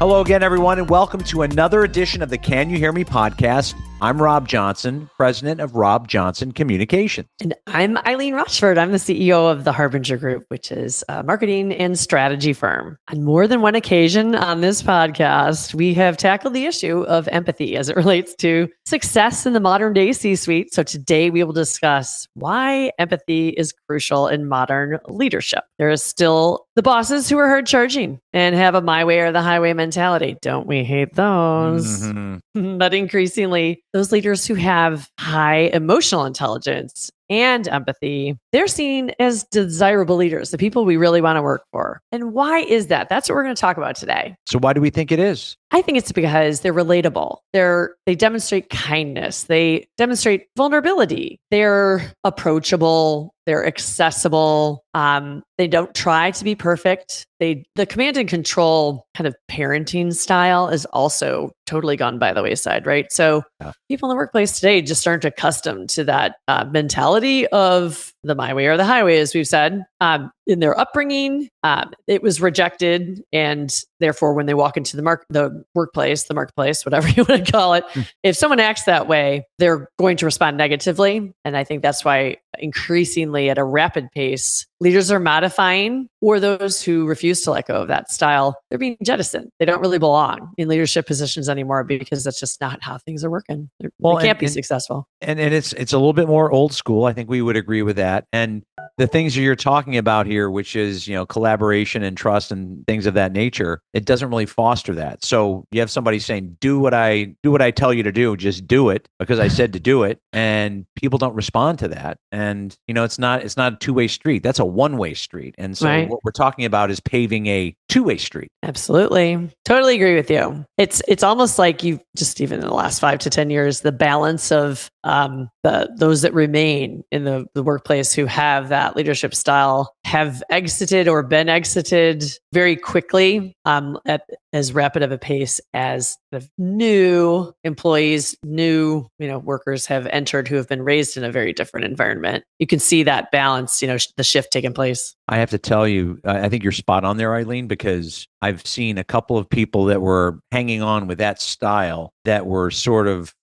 Hello again, everyone, and welcome to another edition of the Can You Hear Me podcast. I'm Rob Johnson, president of Rob Johnson Communications. And I'm Eileen Rochford. I'm the CEO of the Harbinger Group, which is a marketing and strategy firm. On more than one occasion on this podcast, we have tackled the issue of empathy as it relates to success in the modern day C-suite. So today we will discuss why empathy is crucial in modern leadership. There is still the bosses who are hard charging and have a my way or the highway mentality. Don't we hate those? Mm-hmm. But increasingly, those leaders who have high emotional intelligence and empathy, they're seen as desirable leaders, the people we really want to work for. And why is that? That's what we're going to talk about today. So why do we think it is? I think it's because they're relatable. They demonstrate kindness. They demonstrate vulnerability. They're approachable. They're accessible. They don't try to be perfect. The command and control kind of parenting style is also totally gone by the wayside, right? So people in the workplace today just aren't accustomed to that mentality of the my way or the highway, as we've said. In their upbringing, it was rejected, and therefore, when they walk into the workplace, the marketplace, whatever you want to call it, if someone acts that way, they're going to respond negatively. And I think that's why increasingly at a rapid pace, leaders are modifying, or those who refuse to let go of that style, they're being jettisoned. They don't really belong in leadership positions anymore because that's just not how things are working. They can't be successful. And it's a little bit more old school. I think we would agree with that. And the things that you're talking about here, which is, collaboration and trust and things of that nature, it doesn't really foster that. So you have somebody saying, do what I tell you to do, just do it because I said to do it. And people don't respond to that. And, it's not a two-way street. That's a one-way street. And so What we're talking about is paving a two-way street. Absolutely. Totally agree with you. It's almost like you've just, even in the last 5 to 10 years, the balance of those that remain in the workplace who have that leadership style have exited or been exited very quickly at as rapid of a pace as the new employees, new workers have entered who have been raised in a very different environment. You can see that balance, the shift taking place. I have to tell you, I think you're spot on there, Eileen, because I've seen a couple of people that were hanging on with that style that were sort of,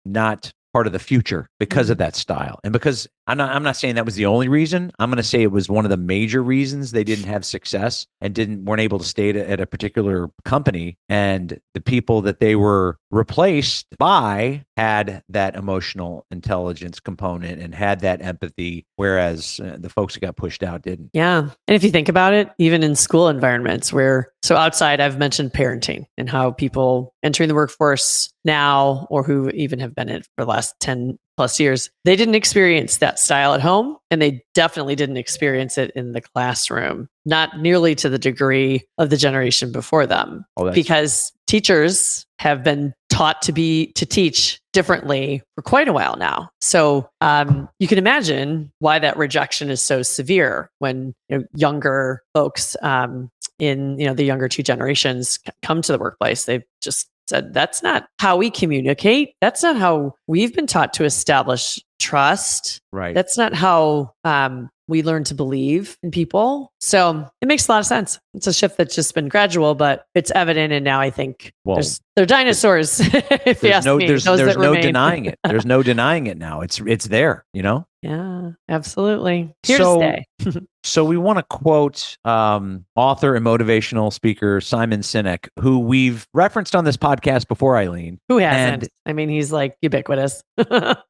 not part of the future because of that style. And because I'm not saying that was the only reason. I'm going to say it was one of the major reasons they didn't have success and weren't able to stay at a particular company. And the people that they were replaced by had that emotional intelligence component and had that empathy, whereas the folks that got pushed out didn't. Yeah. And if you think about it, even in school environments so outside, I've mentioned parenting and how people entering the workforce now, or who even have been in it for the last 10 plus years, they didn't experience that style at home, and they definitely didn't experience it in the classroom, not nearly to the degree of the generation before them, because teachers have been taught to teach differently for quite a while now. So you can imagine why that rejection is so severe when younger folks in the younger two generations come to the workplace. They've just said, that's not how we communicate. That's not how we've been taught to establish trust. Right. That's not how we learn to believe in people. So it makes a lot of sense. It's a shift that's just been gradual, but it's evident. And now I think they're dinosaurs. If you ask me, there's no denying it. There's no denying it now. It's there, Yeah, absolutely. Here to stay. So we want to quote author and motivational speaker Simon Sinek, who we've referenced on this podcast before, Eileen. Who hasn't? He's like ubiquitous.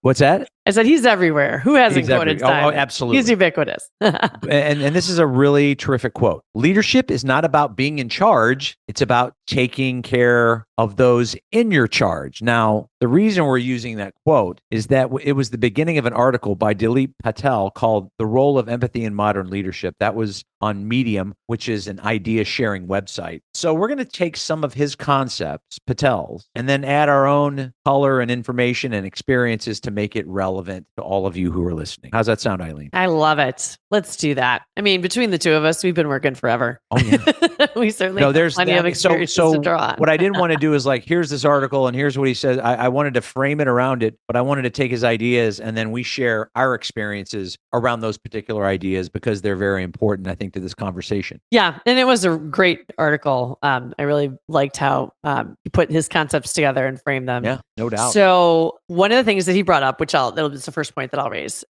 What's that? I said he's everywhere. Who hasn't quoted Simon? Oh, absolutely. He's ubiquitous. and this is a really terrific quote. Leadership is not about being in charge. It's about taking care of those in your charge. Now, the reason we're using that quote is that it was the beginning of an article by Dilip Patel called The Role of Empathy in Modern Leadership. That was on Medium, which is an idea sharing website. So we're going to take some of his concepts, Patel's, and then add our own color and information and experiences to make it relevant relevant to all of you who are listening. How's that sound, Eileen? I love it. Let's do that. I mean, between the two of us, we've been working forever. Oh, yeah. We certainly have plenty of experiences to draw on. What I didn't want to do is like, here's this article and here's what he says. I wanted to frame it around it, but I wanted to take his ideas and then we share our experiences around those particular ideas because they're very important, I think, to this conversation. Yeah. And it was a great article. I really liked how he put his concepts together and framed them. Yeah, no doubt. So one of the things that he brought up, that'll be the first point that I'll raise,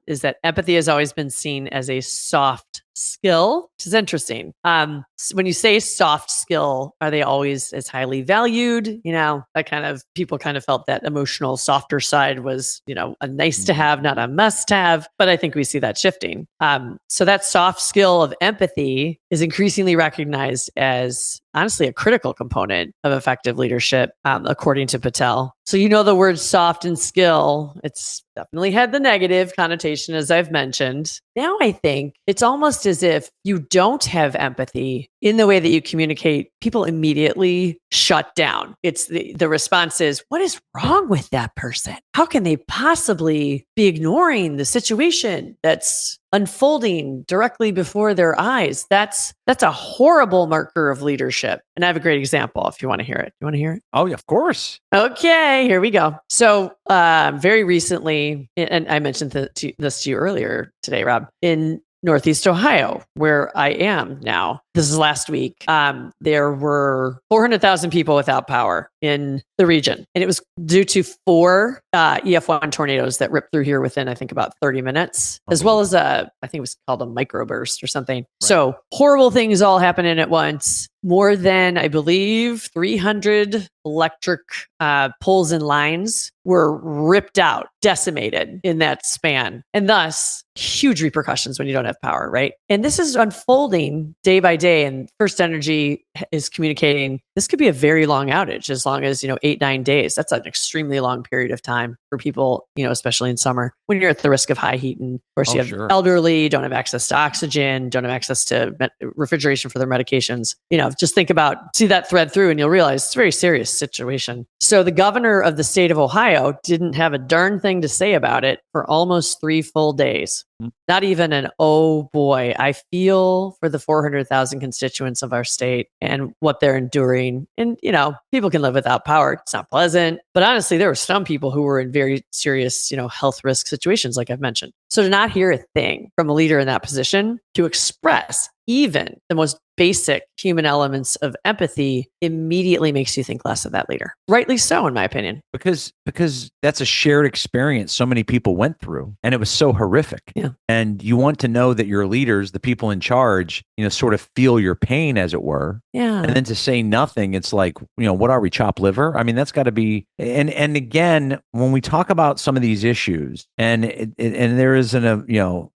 is that empathy has always been seen as a soft skill, which is interesting. When you say soft skill, are they always as highly valued? People kind of felt that emotional, softer side was, a nice to have, not a must have. But I think we see that shifting. So that soft skill of empathy is increasingly recognized as honestly a critical component of effective leadership, according to Patel. So, the word soft and skill, it's definitely had the negative connotation, as I've mentioned. Now I think it's almost as if you don't have empathy in the way that you communicate, people immediately shut down. It's the response is, what is wrong with that person? How can they possibly be ignoring the situation that's unfolding directly before their eyes? That's a horrible marker of leadership. And I have a great example if you want to hear it. You want to hear it? Oh, yeah, of course. Okay, here we go. So very recently, and I mentioned this to you earlier today, Rob, in Northeast Ohio, where I am now. This is last week. There were 400,000 people without power in the region. And it was due to 4 EF1 tornadoes that ripped through here within, I think, about 30 minutes, as well as I think it was called a microburst or something. Right. So horrible things all happening at once. More than, I believe, 300 electric poles and lines were ripped out, decimated in that span. And thus, huge repercussions when you don't have power, right? And this is unfolding day by day. And First Energy is communicating this could be a very long outage, as long as 8-9 days. That's an extremely long period of time for people, especially in summer when you're at the risk of high heat. And of course, you have elderly, don't have access to oxygen, don't have access to refrigeration for their medications. Just see that thread through and you'll realize it's a very serious situation. So the governor of the state of Ohio didn't have a darn thing to say about it for almost 3 full days. Not even an, oh boy, I feel for the 400,000 constituents of our state and what they're enduring. And, people can live without power. It's not pleasant. But honestly, there were some people who were in very serious, health risk situations, like I've mentioned. So to not hear a thing from a leader in that position, to express even the most basic human elements of empathy immediately makes you think less of that leader. Rightly so, in my opinion. Because that's a shared experience so many people went through, and it was so horrific. Yeah. And you want to know that your leaders, the people in charge, sort of feel your pain, as it were. Yeah. And then to say nothing, it's like, what are we, chopped liver? I mean, that's got to be. And again, when we talk about some of these issues, and there is an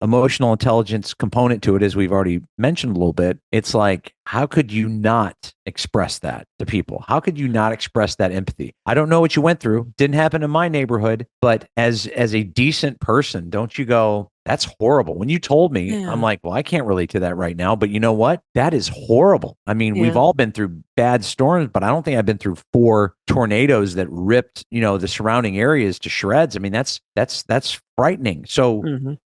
emotional intelligence component to it, as we've already mentioned a little bit, it's like, how could you not express that to people? How could you not express that empathy? I don't know what you went through. Didn't happen in my neighborhood, but as a decent person, don't you go, that's horrible. When you told me, I'm like, well, I can't relate to that right now, but you know what? That is horrible. I mean, we've all been through bad storms, but I don't think I've been through 4 tornadoes that ripped, the surrounding areas to shreds. I mean, that's frightening. So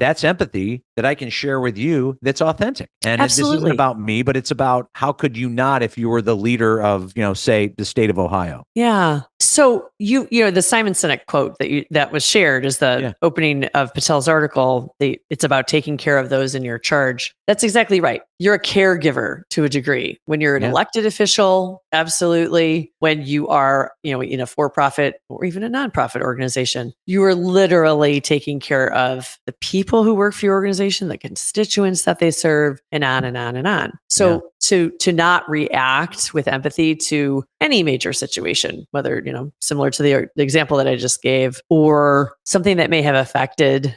that's empathy that I can share with you that's authentic. And this isn't about me, but it's about how could you not if you were the leader of, say, the state of Ohio. Yeah. So the Simon Sinek quote that was shared is the opening of Patel's article. It's about taking care of those in your charge. That's exactly right. You're a caregiver to a degree. When you're an elected official, absolutely. When you are, in a for-profit or even a nonprofit organization, you are literally taking care of the people who work for your organization, the constituents that they serve, and on and on and on. So to not react with empathy to any major situation, whether, similar to the example that I just gave, or something that may have affected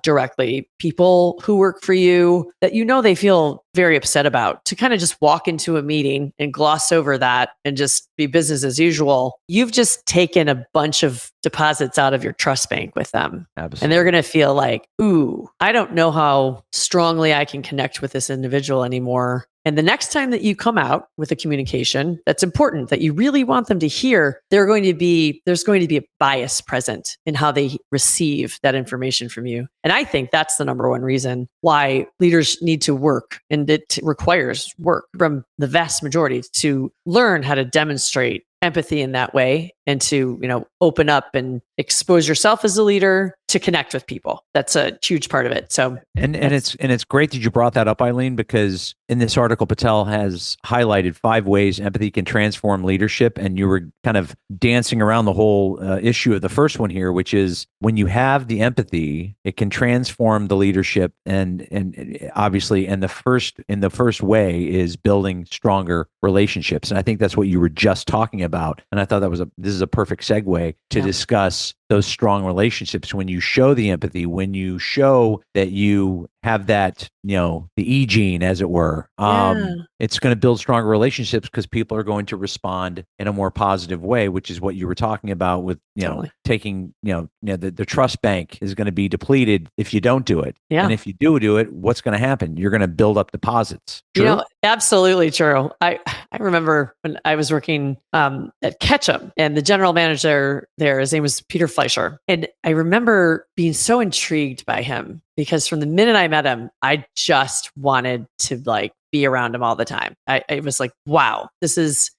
directly people who work for you that they feel very upset about, to kind of just walk into a meeting and gloss over that and just be business as usual, you've just taken a bunch of deposits out of your trust bank with them. Absolutely. And they're going to feel like, ooh, I don't know how strongly I can connect with this individual anymore. And the next time that you come out with a communication that's important, that you really want them to hear, there's going to be a bias present in how they receive that information from you. And I think that's the number one reason why leaders need to work, and it requires work from the vast majority to learn how to demonstrate empathy in that way, and to, open up and expose yourself as a leader to connect with people. That's a huge part of it. So, and it's great that you brought that up, Eileen, because in this article, Patel has highlighted 5 ways empathy can transform leadership. And you were kind of dancing around the whole issue of the first one here, which is when you have the empathy, it can transform the leadership. And obviously, and the first way is building stronger relationships. And I think that's what you were just talking about. And I thought this is a perfect segue to discuss those strong relationships. When you show the empathy, when you show that you have that, the E gene, as it were, it's going to build stronger relationships because people are going to respond in a more positive way, which is what you were talking about with, Totally. taking, the trust bank is going to be depleted if you don't do it. Yeah. And if you do it, what's going to happen? You're going to build up deposits. True? Absolutely true. I remember when I was working at Ketchum, and the general manager there, his name was Peter Fleischer. And I remember being so intrigued by him because from the minute I met him, I just wanted to be around him all the time. I was like, wow, this is,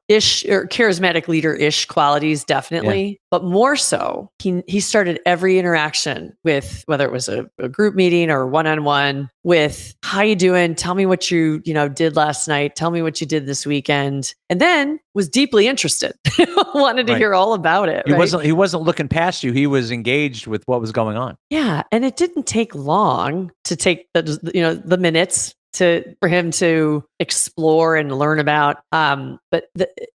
ish or charismatic leader-ish qualities, definitely. But more so, he started every interaction with, whether it was a group meeting or one-on-one, with, how you doing? Tell me what you did last night. Tell me what you did this weekend. And then was deeply interested, wanted to hear all about it. He wasn't looking past you. He was engaged with what was going on. Yeah. And it didn't take long to take the minutes for him to explore and learn about. But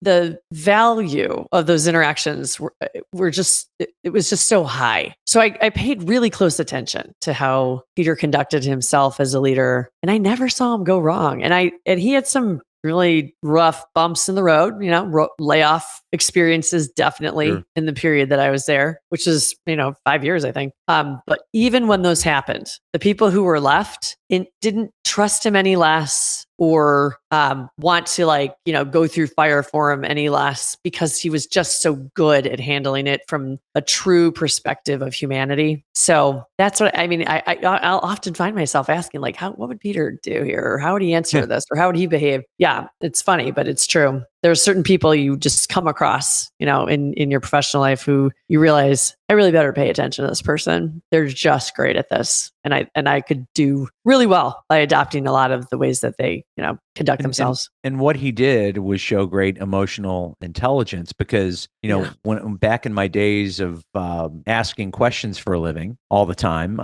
the value of those interactions were just, it was just so high. So I paid really close attention to how Peter conducted himself as a leader, and I never saw him go wrong. And he had some really rough bumps in the road, layoff experiences, definitely in the period that I was there, which is, 5 years, I think. But even when those happened, the people who were left didn't trust him any less, or want to go through fire for him any less, because he was just so good at handling it from a true perspective of humanity. So that's what I mean. I'll often find myself asking, what would Peter do here? Or how would he answer this? Or how would he behave? Yeah, it's funny, but it's true. There are certain people you just come across, in your professional life, who you realize, I really better pay attention to this person. They're just great at this. And I could do really well by adopting a lot of the ways that they, conduct themselves. And what he did was show great emotional intelligence, because, when back in my days of asking questions for a living all the time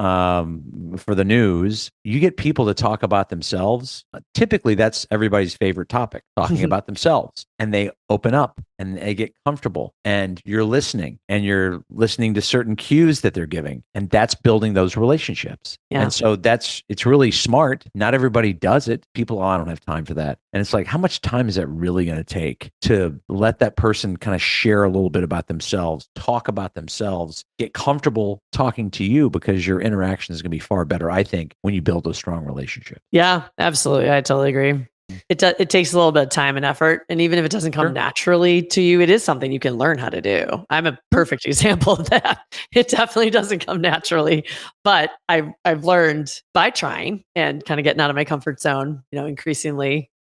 for the news, you get people to talk about themselves. Typically, that's everybody's favorite topic, talking about themselves. And they open up and they get comfortable, and you're listening to certain cues that they're giving, and that's building those relationships. Yeah. And so it's really smart. Not everybody does it. People, I don't have time for that. And it's like, how much time is that really going to take to let that person kind of share a little bit about themselves, talk about themselves, get comfortable talking to you, because your interaction is going to be far better, I think, when you build those strong relationships. Yeah, absolutely. I totally agree. It takes a little bit of time and effort. And even if it doesn't come naturally to you, it is something you can learn how to do. I'm a perfect example of that. It definitely doesn't come naturally, but I've learned by trying and kind of getting out of my comfort zone, increasingly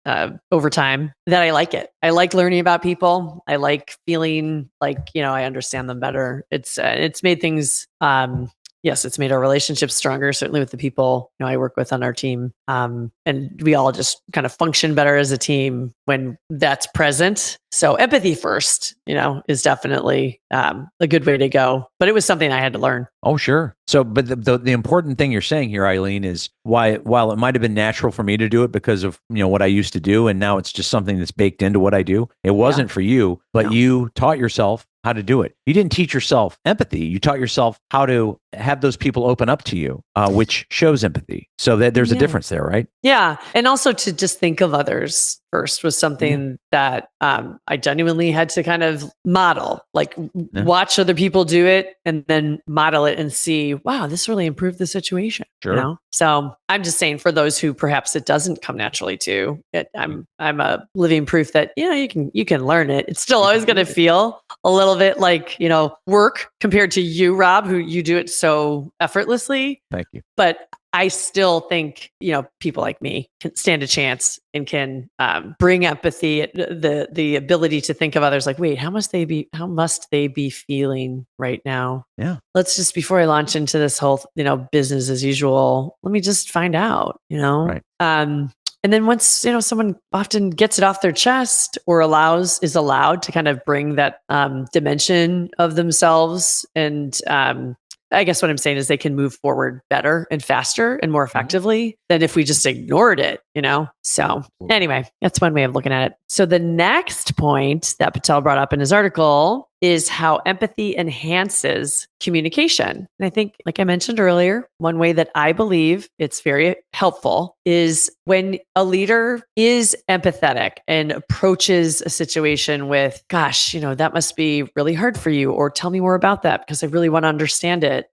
over time, that I like it. I like learning about people. I like feeling like, I understand them better. It's made things, yes, it's made our relationships stronger, certainly with the people I work with on our team. And we all just kind of function better as a team when that's present. So empathy first, is definitely a good way to go. But it was something I had to learn. Oh, sure. So, but the important thing you're saying here, Eileen, is while it might have been natural for me to do it because of what I used to do, and now it's just something that's baked into what I do. It wasn't for you, but you taught yourself how to do it. You didn't teach yourself empathy. You taught yourself how to have those people open up to you, which shows empathy. So that there's a difference there, right? Yeah. And also to just think of others first was something that I genuinely had to kind of model, like watch other people do it and then model it and see, wow, this really improved the situation. Sure. You know? So I'm just saying for those who perhaps it doesn't come naturally to, I'm a living proof that, you can learn it. It's still always going to feel a little bit like, work compared to you, Rob, who you do it so effortlessly. Thank you. But I still think, people like me can stand a chance and can bring empathy, the ability to think of others like, wait, how must they be feeling right now? Yeah. Let's just, before I launch into this whole, business as usual, let me just find out, Right. And then once, someone often gets it off their chest or is allowed to kind of bring that dimension of themselves. And I guess what I'm saying is they can move forward better and faster and more effectively than if we just ignored it, So anyway, that's one way of looking at it. So the next point that Patel brought up in his article is how empathy enhances communication. And I think, like I mentioned earlier, one way that I believe it's very helpful is when a leader is empathetic and approaches a situation with, gosh, that must be really hard for you, or tell me more about that because I really want to understand it.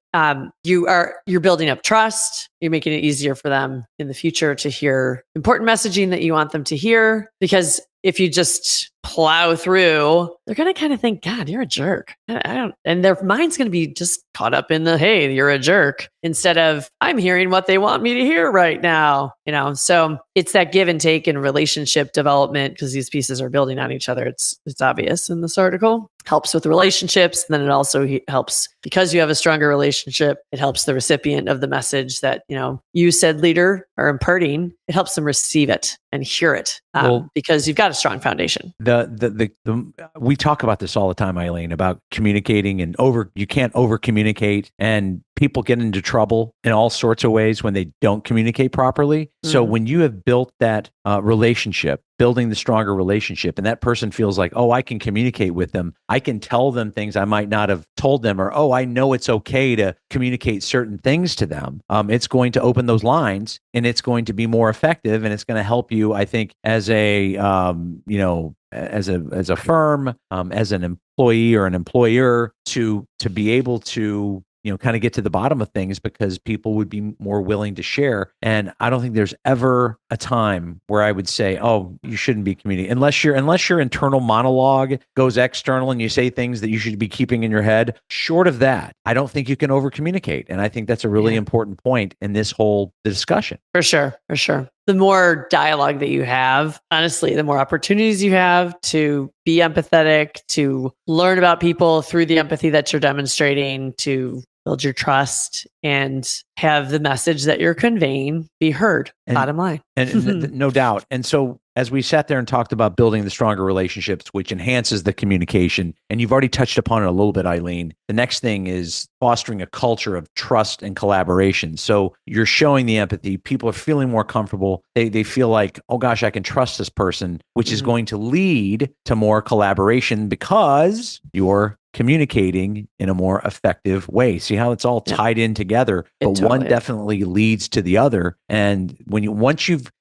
You're building up trust. You're making it easier for them in the future to hear important messaging that you want them to hear, because if you just plow through, they're going to kind of think, God, you're a jerk. And their mind's going to be just caught up in the, hey, you're a jerk, instead of I'm hearing what they want me to hear right now. So it's that give and take in relationship development, because these pieces are building on each other. It's obvious in this article. Helps with relationships. And then it also helps, because you have a stronger relationship, it helps the recipient of the message that, you said, leader, are imparting. It helps them receive it and hear it, because you've got a strong foundation. We talk about this all the time, Eileen, about communicating and you can't over communicate, and people get into trouble in all sorts of ways when they don't communicate properly. So when you have built that relationship, building the stronger relationship, and that person feels like, oh, I can communicate with them. I can tell them things I might not have told them, or, oh, I know it's okay to communicate certain things to them. It's going to open those lines, and it's going to be more effective, and it's going to help you, I think, as a, as a firm, as an employee or an employer, to be able to kind of get to the bottom of things, because people would be more willing to share. And I don't think there's ever a time where I would say, oh, you shouldn't be communicating, unless your internal monologue goes external and you say things that you should be keeping in your head. Short of that, I don't think you can over communicate. And I think that's a really important point in this whole discussion. For sure. The more dialogue that you have, honestly, the more opportunities you have to be empathetic, to learn about people through the empathy that you're demonstrating, to build your trust and have the message that you're conveying be heard, bottom line. And no doubt. And so as we sat there and talked about building the stronger relationships, which enhances the communication, and you've already touched upon it a little bit, Eileen, the next thing is fostering a culture of trust and collaboration. So you're showing the empathy. People are feeling more comfortable. They feel like, oh gosh, I can trust this person, which is going to lead to more collaboration, because you're communicating in a more effective way. See how it's all tied in together, but one definitely leads to the other. And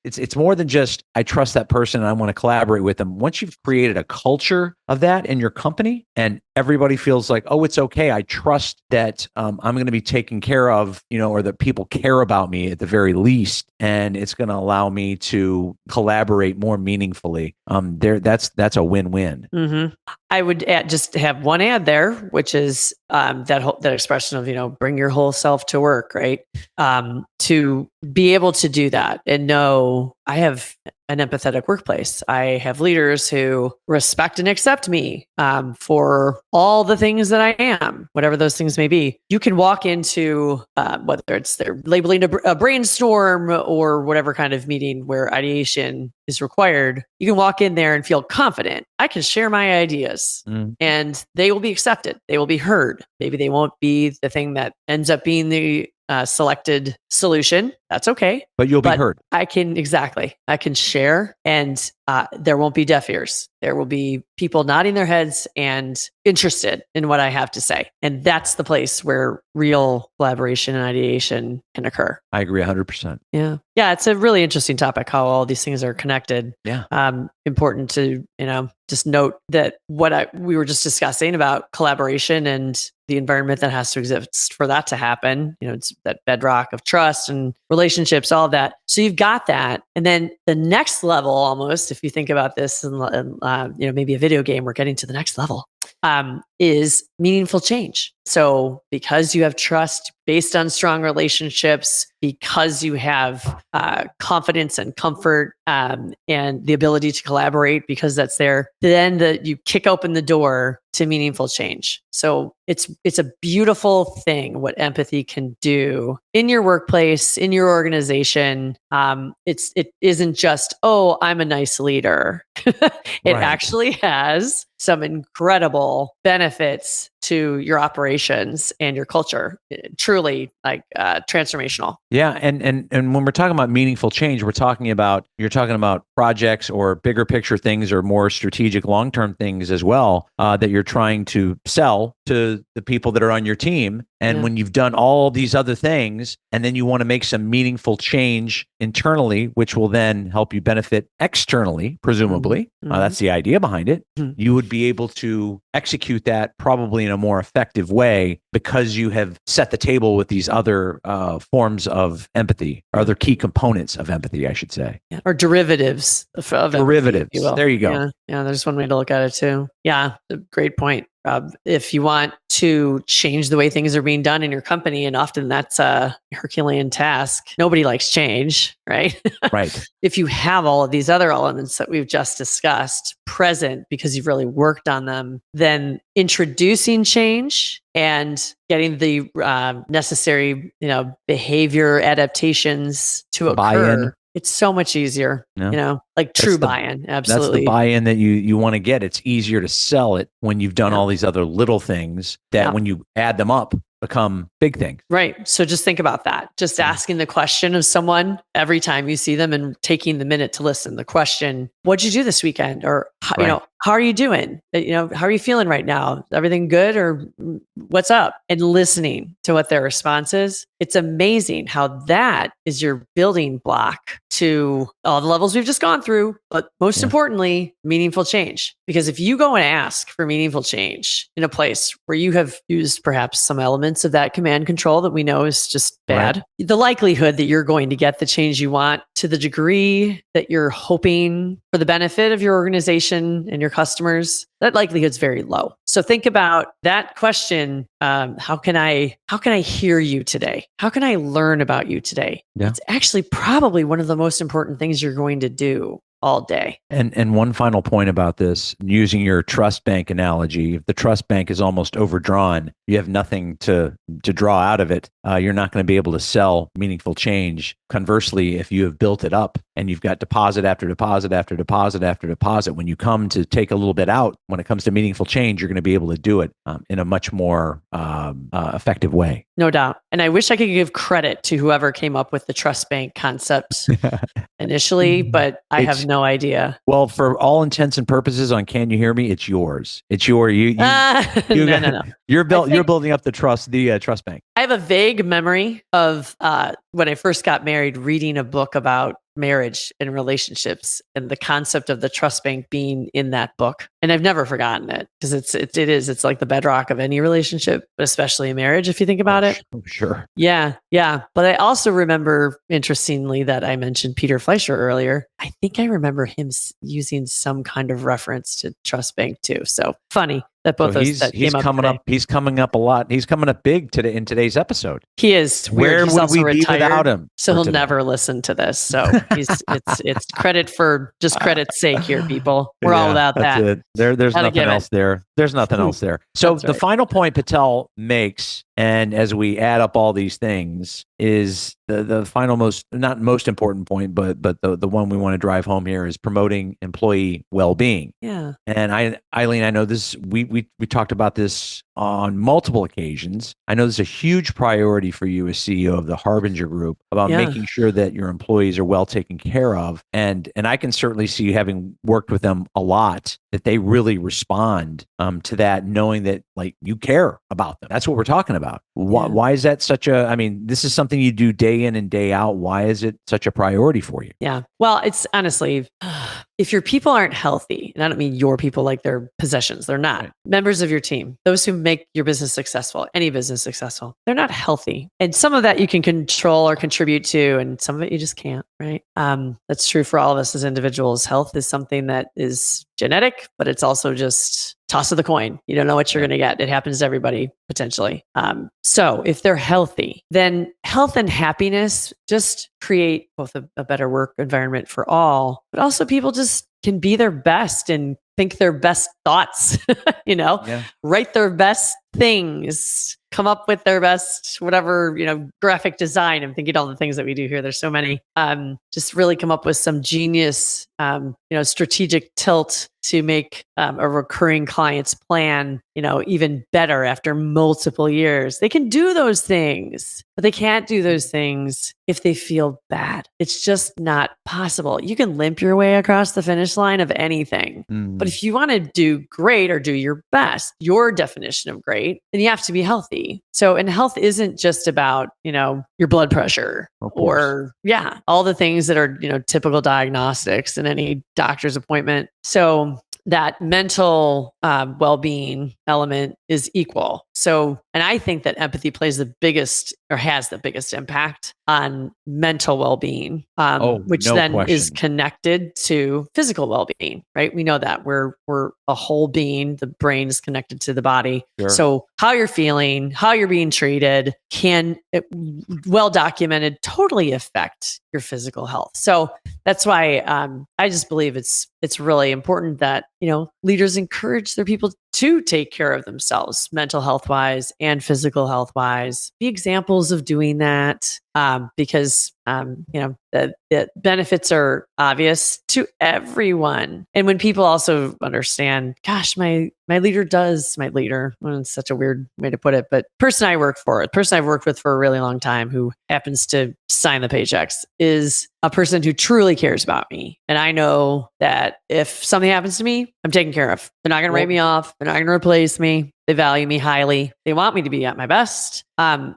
it's more than just, I trust that person and I want to collaborate with them. Once you've created a culture of that in your company, and everybody feels like, oh, it's okay, I trust that I'm going to be taken care of, or that people care about me at the very least, and it's going to allow me to collaborate more meaningfully. That's a win-win. Mm-hmm. I would just have one ad there, which is that expression of, bring your whole self to work, right? To be able to do that and know I have an empathetic workplace. I have leaders who respect and accept me for all the things that I am, whatever those things may be. You can walk into whether it's they're labeling a brainstorm or whatever kind of meeting where ideation is required. You can walk in there and feel confident. I can share my ideas and they will be accepted. They will be heard. Maybe they won't be the thing that ends up being the selected solution. That's okay. But you'll be heard. I can share, and there won't be deaf ears. There will be people nodding their heads and interested in what I have to say. And that's the place where real collaboration and ideation can occur. I agree 100%. Yeah. Yeah. It's a really interesting topic, how all these things are connected. Yeah. Important to, just note that we were just discussing about collaboration and the environment that has to exist for that to happen. It's that bedrock of trust and relationships, all of that. So you've got that. And then the next level, almost, if you think about this and maybe a video game, we're getting to the next level, is meaningful change. So because you have trust based on strong relationships, because you have confidence and comfort and the ability to collaborate because that's there, then you kick open the door to meaningful change. So it's a beautiful thing what empathy can do in your workplace, in your organization. It isn't just, oh, I'm a nice leader. It actually has some incredible benefits to your operations and your culture. Truly transformational. Yeah. And when we're talking about meaningful change, you're talking about projects or bigger picture things or more strategic long-term things as well, that you're trying to sell to the people that are on your team. And when you've done all these other things, and then you want to make some meaningful change internally, which will then help you benefit externally, presumably, that's the idea behind it. You would be able to execute that probably in a more effective way because you have set the table with these other forms of empathy, or other key components of empathy, I should say. Yeah. Or derivatives of derivatives. Empathy, there you go. Yeah, there's one way to look at it too. Yeah, great point, Rob. If you want to change the way things are being done in your company, and often that's a Herculean task, nobody likes change, right? Right. If you have all of these other elements that we've just discussed present because you've really worked on them, then introducing change and getting the necessary, behavior adaptations to occur. Buy-in. It's so much easier, true buy-in. Absolutely. That's the buy-in that you want to get. It's easier to sell it when you've done all these other little things that when you add them up, become big things. Right. So just think about that. Just asking the question of someone every time you see them and taking the minute to listen. The question, what'd you do this weekend? Or, how are you doing? How are you feeling right now? Everything good, or what's up? And listening to what their response is. It's amazing how that is your building block to all the levels we've just gone through, but most importantly, meaningful change. Because if you go and ask for meaningful change in a place where you have used perhaps some elements of that command control that we know is just bad, the likelihood that you're going to get the change you want to the degree that you're hoping for the benefit of your organization and your customers, that likelihood is very low. So think about that question. How can I hear you today? How can I learn about you today? Yeah. It's actually probably one of the most important things you're going to do all day. And one final point about this, using your trust bank analogy, if the trust bank is almost overdrawn, you have nothing to draw out of it. You're not going to be able to sell meaningful change. Conversely, if you have built it up and you've got deposit after deposit after deposit after deposit, when you come to take a little bit out, when it comes to meaningful change, you're going to be able to do it in a much more effective way. No doubt. And I wish I could give credit to whoever came up with the trust bank concept initially, but I have no idea. Well, for all intents and purposes on Can You Hear Me, it's yours. It's your no. You're building up the trust bank. I have a vague memory of when I first got married, reading a book about marriage and relationships and the concept of the trust bank being in that book. And I've never forgotten it because it's like the bedrock of any relationship, but especially a marriage, if you think about it. Sure. Yeah. But I also remember, interestingly, that I mentioned Peter Fleischer earlier. I think I remember him using some kind of reference to trust bank too. So funny that both those that he's came coming up. He's coming up a lot. He's coming up big today in today's episode. He is. Where would we be without him? So he'll never listen to this. So it's credit for just credit's sake here, people. We're all about that. It. There's nothing else there. There's nothing else there. So the final point Patel makes, and as we add up all these things, is the final not most important point, but the one we want to drive home here is promoting employee well-being. Yeah. And Eileen, I know this. We talked about this on multiple occasions. I know this is a huge priority for you as CEO of the Harbinger Group about Yeah. making sure that your employees are well taken care of. And I can certainly see, having worked with them a lot, that they really respond to that, knowing that like you care about them. That's what we're talking about. Why is that such a, I mean, this is something you do day in and day out. Why is it such a priority for you? Yeah. Well, it's honestly, if your people aren't healthy, and I don't mean your people like they're possessions, they're not. Right. Members of your team, those who make your business successful, any business successful, they're not healthy. And some of that you can control or contribute to, and some of it you just can't, right? That's true for all of us as individuals. Health is something that is genetic, but it's also just toss of the coin. You don't know what you're going to get. It happens to everybody potentially. So if they're healthy, then health and happiness just create both a better work environment for all, but also people just can be their best and think their best thoughts, write their best things, come up with their best, whatever, graphic design. I'm thinking all the things that we do here. There's so many, just really come up with some genius, strategic tilt to make a recurring client's plan, even better after multiple years. They can do those things, but they can't do those things if they feel bad. It's just not possible. You can limp your way across the finish line of anything, but if you want to do great or do your best, your definition of great, then you have to be healthy. So, and health isn't just about, your blood pressure or all the things that are, typical diagnostics in any doctor's appointment. So that mental well-being element is equal. So, and I think that empathy plays the biggest or has the biggest impact on mental well-being, which then is connected to physical well-being, right? We know that we're a whole being. The brain is connected to the body. Sure. So how you're feeling, how you're being treated can, well documented, totally affect your physical health. So that's why I just believe it's really important that, leaders encourage their people to take care of themselves, mental health wise and physical health wise. Be examples of doing that, because the benefits are obvious to everyone. And when people also understand, gosh, my leader, well, it's such a weird way to put it, but the person I've worked with for a really long time who happens to sign the paychecks is a person who truly cares about me. And I know that if something happens to me, I'm taken care of. They're not going to write me off. They're not going to replace me. They value me highly. They want me to be at my best. Then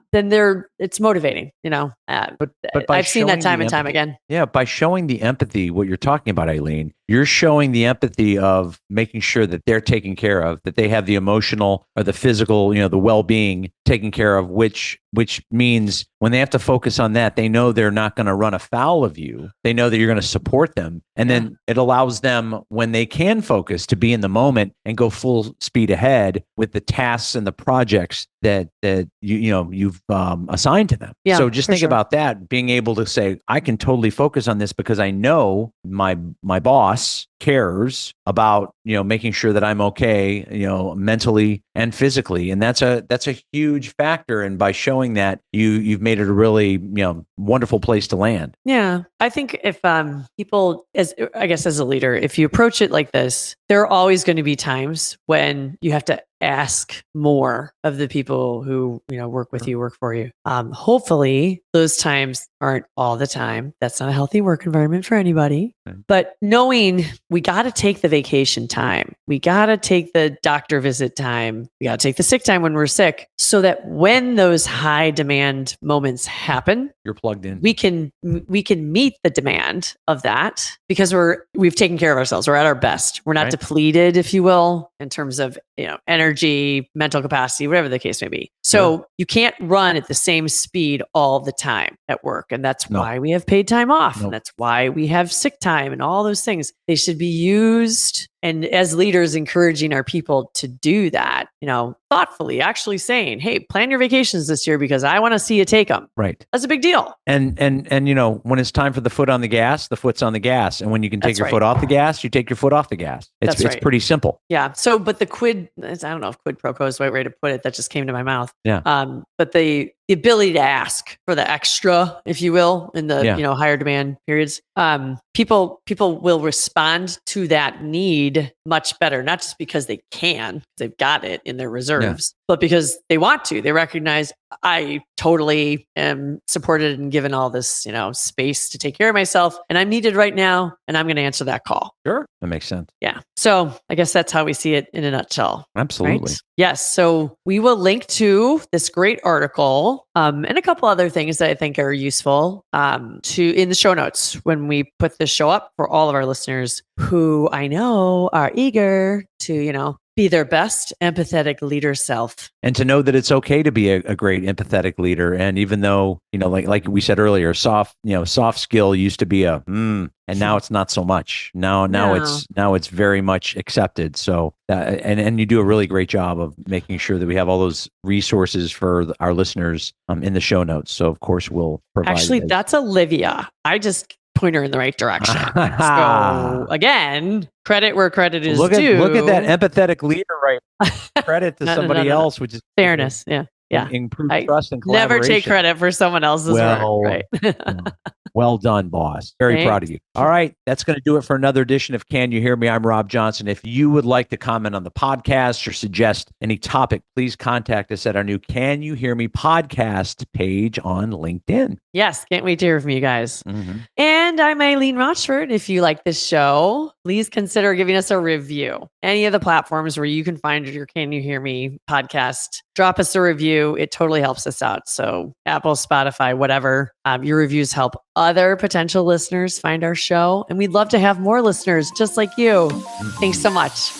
it's motivating, but I've seen that time and time again. Yeah. By showing the empathy, what you're talking about, Eileen, you're showing the empathy of making sure that they're taken care of, that they have the emotional or the physical, the well-being taken care of, which means when they have to focus on that, they know they're not going to run afoul of you. They know that you're going to support them. And then it allows them, when they can focus, to be in the moment and go full speed ahead with the tasks and the projects that you've assigned to them. Yeah, so just think about that, being able to say, I can totally focus on this because I know my boss cares about, making sure that I'm okay, mentally and physically. And that's a huge factor. And by showing that, you've made it a really, wonderful place to land. Yeah. I think if people, as a leader, if you approach it like this, there are always going to be times when you have to ask more of the people who, work with you, work for you. Hopefully those times aren't all the time. That's not a healthy work environment for anybody. But knowing we got to take the vacation time, we got to take the doctor visit time, we got to take the sick time when we're sick, so that when those high demand moments happen, you're plugged in. We can meet the demand of that because we've taken care of ourselves. We're at our best. We're not depleted, if you will, in terms of energy, mental capacity, whatever the case may be. So you can't run at the same speed all the time at work. And that's why we have paid time off. And that's why we have sick time and all those things. They should be used. And as leaders, encouraging our people to do that, thoughtfully, actually saying, hey, plan your vacations this year because I want to see you take them. Right. That's a big deal. And when it's time for the foot on the gas, the foot's on the gas. And when you can take your foot off the gas, you take your foot off the gas. It's pretty simple. Yeah. So, but the I don't know if quid pro quo is the right way to put it. That just came to my mouth. Yeah. But the ability to ask for the extra, if you will, in the higher demand periods, people will respond to that need much better, not just because they can, they've got it in their reserves, but because they want to. They recognize I totally am supported and given all this, space to take care of myself, and I'm needed right now, and I'm going to answer that call. Sure. That makes sense. Yeah. So I guess that's how we see it in a nutshell. Absolutely. Right? Yes. So we will link to this great article and a couple other things that I think are useful in the show notes when we put this show up for all of our listeners who I know are eager to, be their best empathetic leader self. And to know that it's okay to be a great empathetic leader. And even though, like we said earlier, soft skill used to be and now it's not so much. Now it's very much accepted. So, and you do a really great job of making sure that we have all those resources for our listeners in the show notes. So of course we'll provide. Actually, that's Olivia. I just point her in the right direction. So again, credit where credit is due. Look at that empathetic leader, right? Credit to somebody else, which is fairness. Yeah. Improve trust and collaboration. Never take credit for someone else's work. Right? Well done, boss. Very proud of you. All right. That's going to do it for another edition of Can You Hear Me? I'm Rob Johnson. If you would like to comment on the podcast or suggest any topic, please contact us at our new Can You Hear Me podcast page on LinkedIn. Yes. Can't wait to hear from you guys. Mm-hmm. And I'm Eileen Rochford. If you like this show, please consider giving us a review. Any of the platforms where you can find your Can You Hear Me podcast, drop us a review. It totally helps us out. So Apple, Spotify, whatever, your reviews help other potential listeners find our show. And we'd love to have more listeners just like you. Thanks so much.